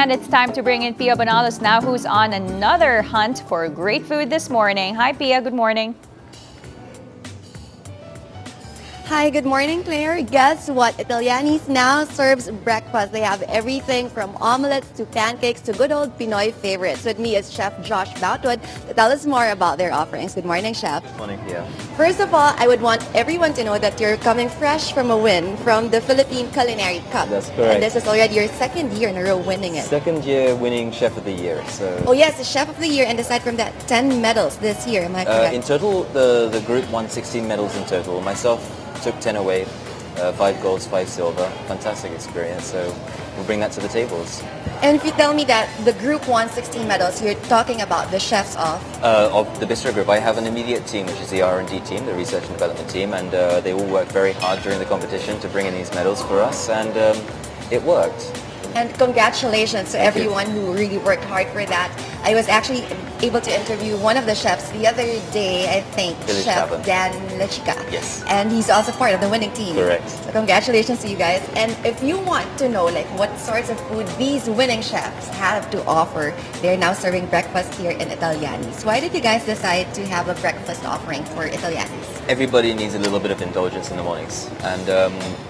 And it's time to bring in Pia Bonalos now, who's on another hunt for great food this morning. Hi, Pia. Good morning. Hi, good morning, Claire. Guess what? Italianni's now serves breakfast. They have everything from omelets to pancakes to good old Pinoy favorites. With me is Chef Josh Boutwood to tell us more about their offerings. Good morning, Chef. Good morning, Pia. First of all, I would want everyone to know that you're coming fresh from a win from the Philippine Culinary Cup. That's correct. And this is already your second year in a row winning it. Second year winning Chef of the Year. So. Oh yes, the Chef of the Year, and aside from that, 10 medals this year. Am I correct? In total, the group won 16 medals in total. Myself took 10 away, 5 golds, 5 silver. Fantastic experience. So we'll bring that to the tables. And if you tell me that the group won 16 medals, you're talking about the chefs of the bistro group. I have an immediate team, which is the R&D team, the research and development team, and they all worked very hard during the competition to bring in these medals for us, and it worked. And congratulations to everyone who really worked hard for that. I was actually able to interview one of the chefs the other day, I think, Chef Dan Lechica. Yes. And he's also part of the winning team. Correct. So congratulations to you guys. And if you want to know like what sorts of food these winning chefs have to offer, they're now serving breakfast here in Italianni's. Why did you guys decide to have a breakfast offering for Italianni's? Everybody needs a little bit of indulgence in the mornings, and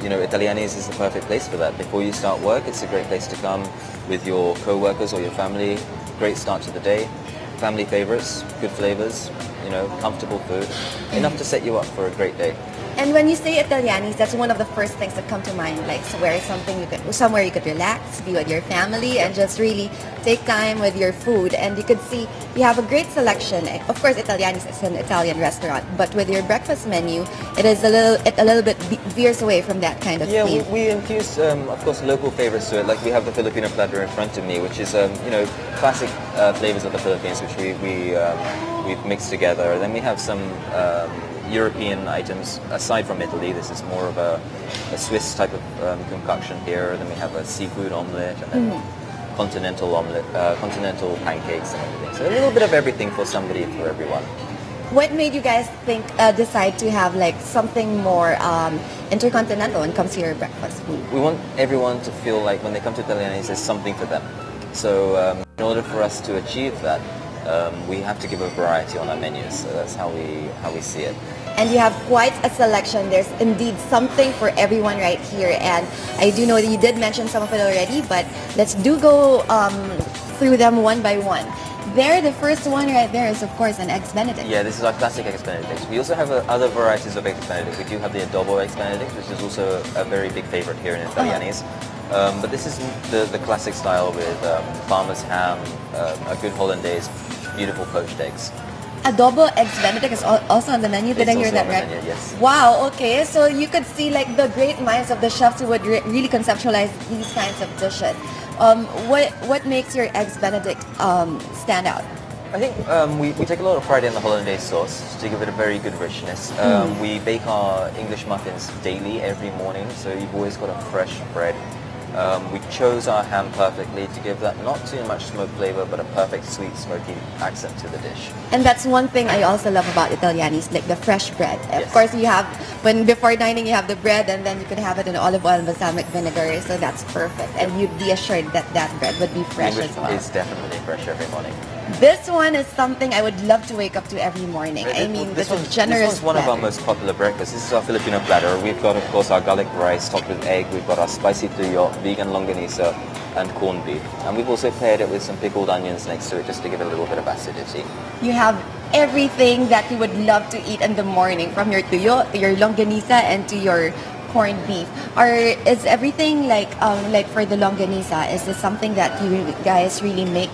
you know, Italianni's is the perfect place for that. Before you start work, it's a great place to come with your co-workers or your family. Great start to the day. Family favorites, good flavors, you know, comfortable food, enough to set you up for a great day. And when you say Italianni's, that's one of the first things that come to mind, like somewhere you could relax, be with your family, and just really take time with your food. And you could see you have a great selection. Of course, Italianni's is an Italian restaurant, but with your breakfast menu, it a little bit veers away from that kind of theme. Yeah, we infuse, of course, local favorites to it. Like we have the Filipino platter in front of me, which is you know, classic flavors of the Philippines, which we've mixed together. Then we have some European items aside from Italy. This is more of a Swiss type of concoction here. Then we have a seafood omelette and then continental omelette, continental pancakes and everything. So a little bit of everything for somebody, for everyone. What made you guys decide to have like something more intercontinental when it comes to your breakfast food? We want everyone to feel like when they come to Italianni's, there's something for them. So in order for us to achieve that, we have to give a variety on our menus. So that's how we see it. And you have quite a selection. There's indeed something for everyone right here. And I do know that you did mention some of it already, but let's go through them one by one. There, the first one right there is, of course, an Eggs Benedict. Yeah, this is our classic Eggs Benedict. We also have other varieties of Eggs Benedict. We do have the adobo Eggs Benedict, which is also a very big favorite here in Italianni's. But this is the classic style with farmer's ham, a good hollandaise, beautiful poached eggs. Adobo Eggs Benedict is also on the menu. Did I hear that right? Menu, yes. Wow, okay. So you could see like the great minds of the chefs who would really conceptualize these kinds of dishes. What makes your Eggs Benedict stand out? I think we take a lot of pride in the hollandaise sauce to give it a very good richness. We bake our English muffins daily, every morning, so you've always got a fresh bread. We chose our ham perfectly to give that not too much smoke flavor, but a perfect sweet, smoky accent to the dish. And that's one thing I also love about Italianni's, like the fresh bread. Yes. Of course, you have, before dining, you have the bread, and then you can have it in olive oil and balsamic vinegar, so that's perfect. And you'd be assured that that bread would be fresh as well. It's definitely fresh every morning. This one is something I would love to wake up to every morning. I mean, this is generous. This one's one of our most popular breakfasts. This is our Filipino platter. We've got, of course, our garlic rice topped with egg. We've got our spicy tuyo, vegan longanisa, and corned beef. And we've also paired it with some pickled onions next to it just to give it a little bit of acidity. You have everything that you would love to eat in the morning, from your tuyo to your longanisa and to your corned beef. Is everything like for the longanisa, is this something that you guys really make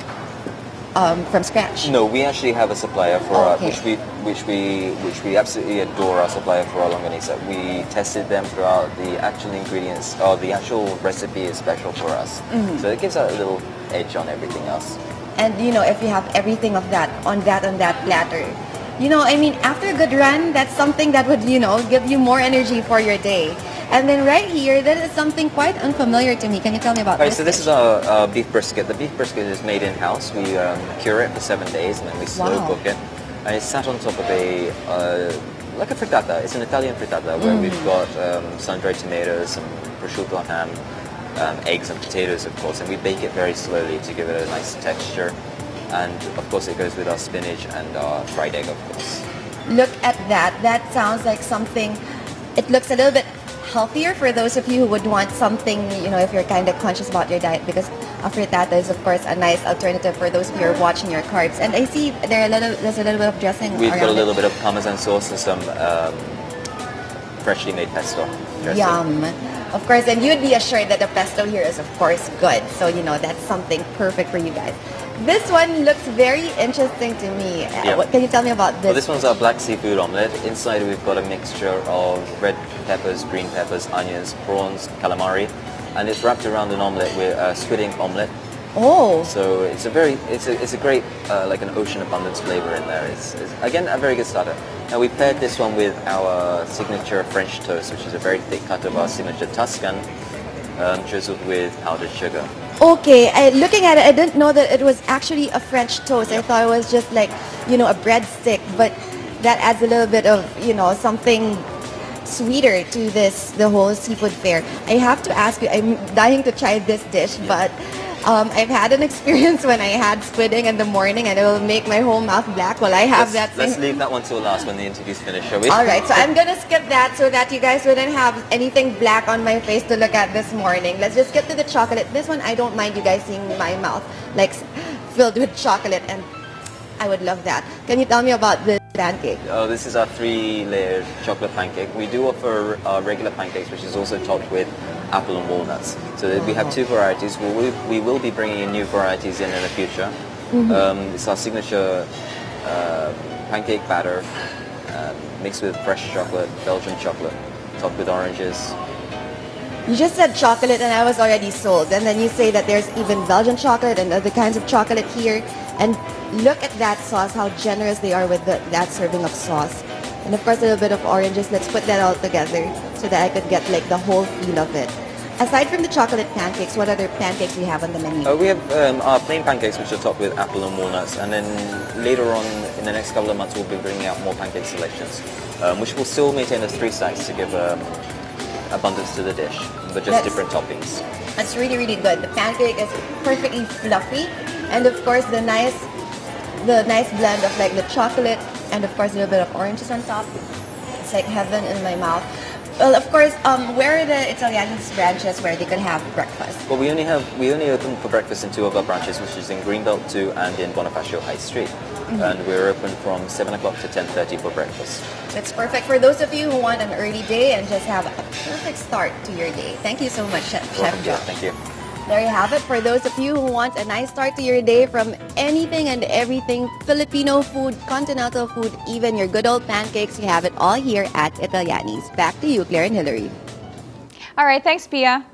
from scratch? No, we actually have a supplier for which we absolutely adore. Our supplier for our longanisa. We tested them throughout. The actual ingredients or the actual recipe is special for us, so it gives out a little edge on everything else. And you know, if you have everything of that on that platter, you know, I mean, after a good run, that's something that would, you know, give you more energy for your day. And then right here, that is something quite unfamiliar to me. Can you tell me about this? So this is our beef brisket. The beef brisket is made in-house. We cure it for 7 days and then we slow cook it. And it's sat on top of a, like a frittata. It's an Italian frittata where we've got sun-dried tomatoes, some prosciutto ham, eggs and potatoes, of course, and we bake it very slowly to give it a nice texture. And of course it goes with our spinach and our fried egg, of course. Look at that. That sounds like something, it looks a little bit healthier for those of you who would want something, you know, if you're kind of conscious about your diet, because a frittata is of course a nice alternative for those of you who are watching your carbs. And I see there's a little bit of dressing. We've got a little bit of Parmesan sauce and some freshly made pesto dressing. Yum. Of course, and you'd be assured that the pesto here is of course good. So, you know, that's something perfect for you guys. This one looks very interesting to me. Yeah. What can you tell me about this? Well, this one's our black seafood omelette. Inside we've got a mixture of red peppers, green peppers, onions, prawns, calamari, and it's wrapped around an omelette with a squid ink omelette. Oh. So it's a great like an ocean abundance flavor in there. It's again a very good starter. Now we paired this one with our signature French toast, which is a very thick cut of our signature Tuscan, drizzled with powdered sugar. Okay, looking at it, I didn't know that it was actually a French toast. I thought it was just like, you know, a breadstick, but that adds a little bit of, you know, something sweeter to the whole seafood fare. I have to ask you, I'm dying to try this dish, but I've had an experience when I had squid ink in the morning and it will make my whole mouth black while I have Let's leave that one till last when the interview's finished, shall we? Alright, so I'm gonna skip that so that you guys wouldn't have anything black on my face to look at this morning. Let's just get to the chocolate. This one, I don't mind you guys seeing my mouth like filled with chocolate, and I would love that. Can you tell me about this pancake? Oh, this is our 3-layered chocolate pancake. We do offer our regular pancakes, which is also topped with apple and walnuts. So we have 2 varieties. We will be bringing in new varieties in the future. It's our signature pancake batter mixed with fresh chocolate, Belgian chocolate, topped with oranges. You just said chocolate and I was already sold. And then you say that there's even Belgian chocolate and other kinds of chocolate here. And look at that sauce, how generous they are with that serving of sauce. And of course a little bit of oranges. Let's put that all together so that I could get like the whole feel of it. Aside from the chocolate pancakes, what other pancakes we have on the menu? We have our plain pancakes, which are topped with apple and walnuts, and then later on in the next couple of months we'll be bringing out more pancake selections, which will still maintain the 3 stacks to give abundance to the dish, but just different toppings. That's really, really good. The pancake is perfectly fluffy, and of course the nice blend of like the chocolate and of course a little bit of oranges on top. It's like heaven in my mouth. Well, of course, where are the Italianni's branches where they can have breakfast? Well, we only open for breakfast in 2 of our branches, which is in Greenbelt 2 and in Bonifacio High Street. And we're open from 7 o'clock to 10:30 for breakfast. That's perfect for those of you who want an early day and just have a perfect start to your day. Thank you so much, Chef Joe. Thank you. There you have it. For those of you who want a nice start to your day from anything and everything Filipino food, continental food, even your good old pancakes, you have it all here at Italianni's. Back to you, Claire and Hillary. All right, thanks, Pia.